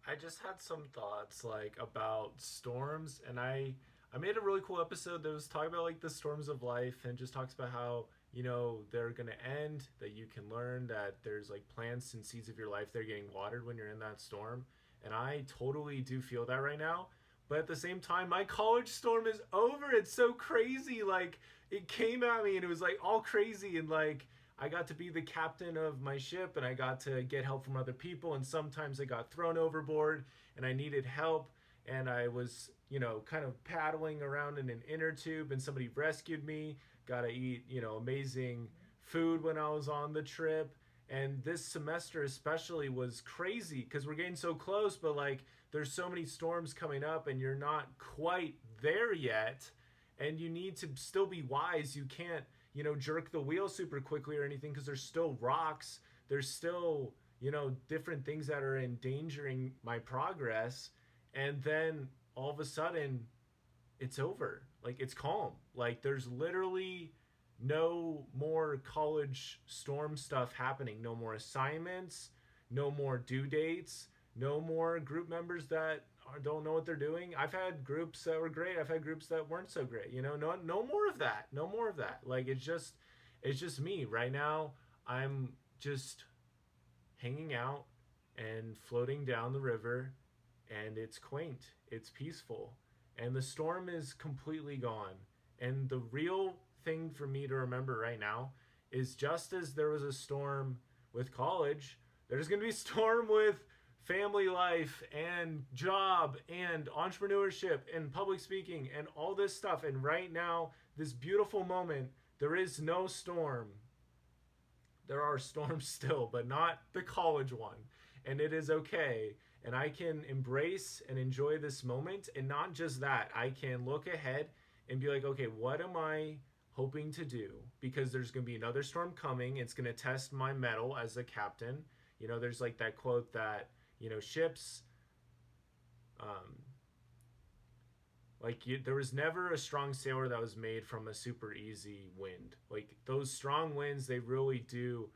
I just had some thoughts like about storms, and I made a really cool episode that was talking about like the storms of life, and just talks about how they're gonna end, that you can learn that there's like plants and seeds of your life that are getting watered when you're in that storm, and I totally do feel that right now. But at the same time, my college storm is over. It's so crazy. Like it came at me and it was like all crazy, and like I got to be the captain of my ship and I got to get help from other people, and sometimes I got thrown overboard and I needed help, and I was, kind of paddling around in an inner tube and somebody rescued me. Got to eat, amazing food when I was on the trip. And this semester especially was crazy because we're getting so close, but like there's so many storms coming up and you're not quite there yet, and you need to still be wise. You can't, jerk the wheel super quickly or anything because there's still rocks. There's still, different things that are endangering my progress. And then all of a sudden, it's over. Like it's calm. Like there's literally no more college storm stuff happening. No more assignments. No more due dates. No more group members that don't know what they're doing. I've had groups that were great. I've had groups that weren't so great. No more of that. No more of that. Like it's just me right now. I'm just hanging out and floating down the river, and it's quaint, it's peaceful, and the storm is completely gone. And the real thing for me to remember right now is, just as there was a storm with college, there's going to be a storm with family life and job and entrepreneurship and public speaking and all this stuff. And right now, this beautiful moment, there is no storm. There are storms still, but not the college one. And it is okay. And I can embrace and enjoy this moment. And not just that, I can look ahead and be like, okay, what am I hoping to do? Because there's going to be another storm coming. It's going to test my mettle as a captain. There's like that quote that, ships, um, there was never a strong sailor that was made from a super easy wind. Like those strong winds, they really do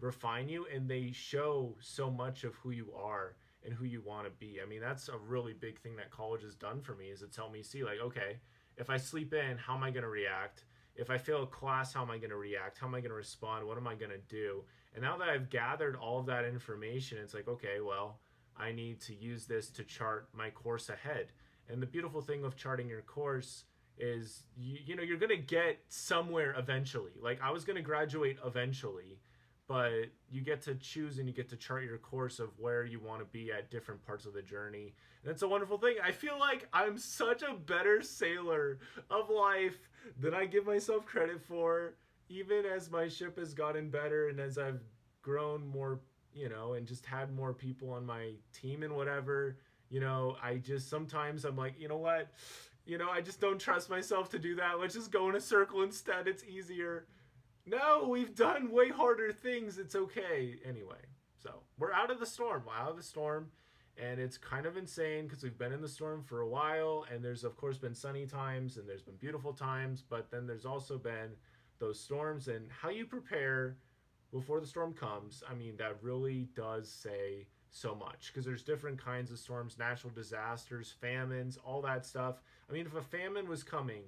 refine you, and they show so much of who you are and who you want to be. I mean, that's a really big thing that college has done for me, is it's helped me see like, okay, if I sleep in, how am I going to react? If I fail a class, how am I going to react? How am I going to respond? What am I going to do? And now that I've gathered all of that information, it's like, okay, well, I need to use this to chart my course ahead. And the beautiful thing of charting your course is, you're going to get somewhere eventually. Like I was going to graduate eventually, but you get to choose and you get to chart your course of where you want to be at different parts of the journey. And it's a wonderful thing. I feel like I'm such a better sailor of life than I give myself credit for, even as my ship has gotten better and as I've grown more, and just had more people on my team and whatever. I just sometimes I'm like, you know what? I just don't trust myself to do that. Let's just go in a circle instead. It's easier. No, we've done way harder things. It's okay. Anyway, so we're out of the storm. We're out of the storm. And it's kind of insane because we've been in the storm for a while. And there's, of course, been sunny times and there's been beautiful times. But then there's also been those storms. And how you prepare before the storm comes, I mean, that really does say so much, because there's different kinds of storms, natural disasters, famines, all that stuff. I mean, if a famine was coming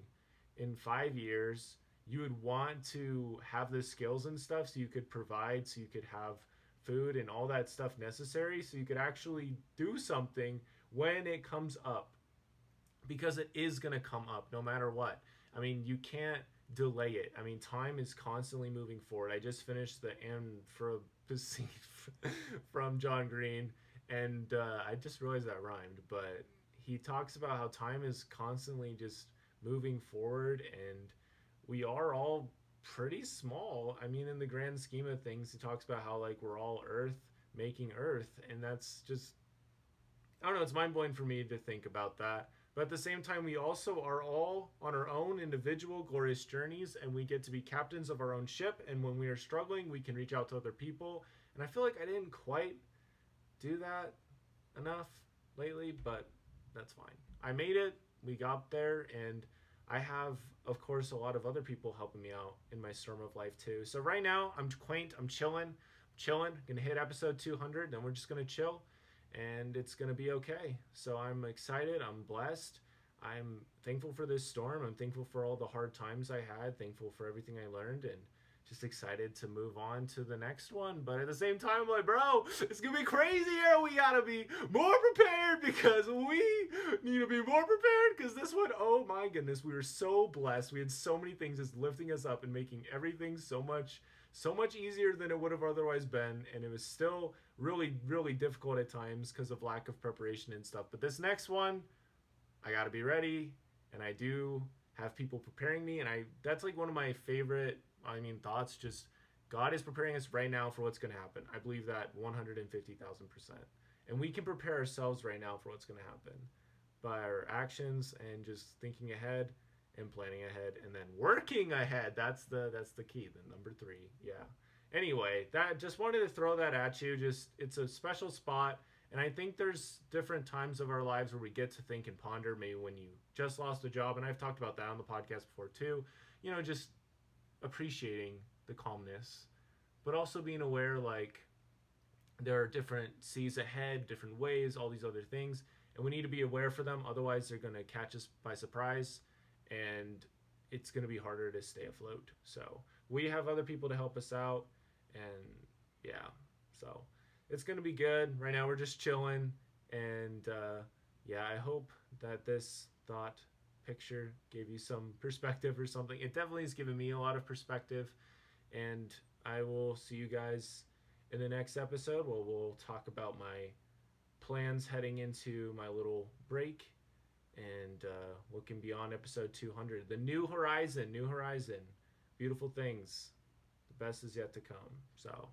in 5 years, you would want to have the skills and stuff so you could provide, so you could have food and all that stuff necessary, so you could actually do something when it comes up, because it is going to come up no matter what. I mean, you can't delay it. I mean, time is constantly moving forward. I just finished the Anthropocene from John Green, and I just realized that rhymed, but he talks about how time is constantly just moving forward, and we are all pretty small. I mean, in the grand scheme of things, he talks about how like we're all Earth making Earth, and that's just, I don't know, it's mind blowing for me to think about that. But at the same time, we also are all on our own individual glorious journeys, and we get to be captains of our own ship. And when we are struggling, we can reach out to other people. And I feel like I didn't quite do that enough lately, but that's fine. I made it, we got there, and I have, of course, a lot of other people helping me out in my storm of life too. So right now, I'm quaint, I'm chilling, gonna hit episode 200, then we're just gonna chill and it's going to be okay. So I'm excited. I'm blessed. I'm thankful for this storm. I'm thankful for all the hard times I had, thankful for everything I learned, and just excited to move on to the next one. But at the same time, I'm like, bro, it's gonna be crazy here. We gotta be more prepared because we need to be more prepared because this one, oh my goodness, we were so blessed. We had so many things just lifting us up and making everything so much easier than it would have otherwise been, and it was still really difficult at times because of lack of preparation and stuff. But this next one, I got to be ready, and I do have people preparing me, and I that's like one of my favorite thoughts. Just God is preparing us right now for what's going to happen. I believe that 150,000%, and we can prepare ourselves right now for what's going to happen by our actions and just thinking ahead and planning ahead and then working ahead. That's the key. The number 3. Yeah. Anyway, that just wanted to throw that at you. Just it's a special spot. And I think there's different times of our lives where we get to think and ponder, maybe when you just lost a job. And I've talked about that on the podcast before too. Just appreciating the calmness, but also being aware like there are different seas ahead, different waves, all these other things. And we need to be aware for them. Otherwise, they're going to catch us by surprise. And it's going to be harder to stay afloat. So we have other people to help us out. And yeah, so it's going to be good. Right now we're just chilling. And I hope that this thought picture gave you some perspective or something. It definitely has given me a lot of perspective. And I will see you guys in the next episode where we'll talk about my plans heading into my little break and looking beyond episode 200. The new horizon, beautiful things. The best is yet to come. So,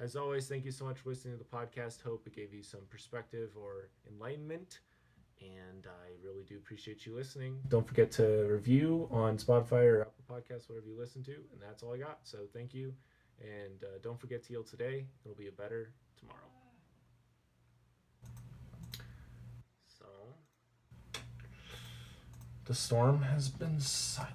as always, thank you so much for listening to the podcast. Hope it gave you some perspective or enlightenment. And I really do appreciate you listening. Don't forget to review on Spotify or Apple Podcasts, whatever you listen to. And that's all I got. So thank you. And don't forget to heal today. It'll be a better tomorrow. So, the storm has been silent.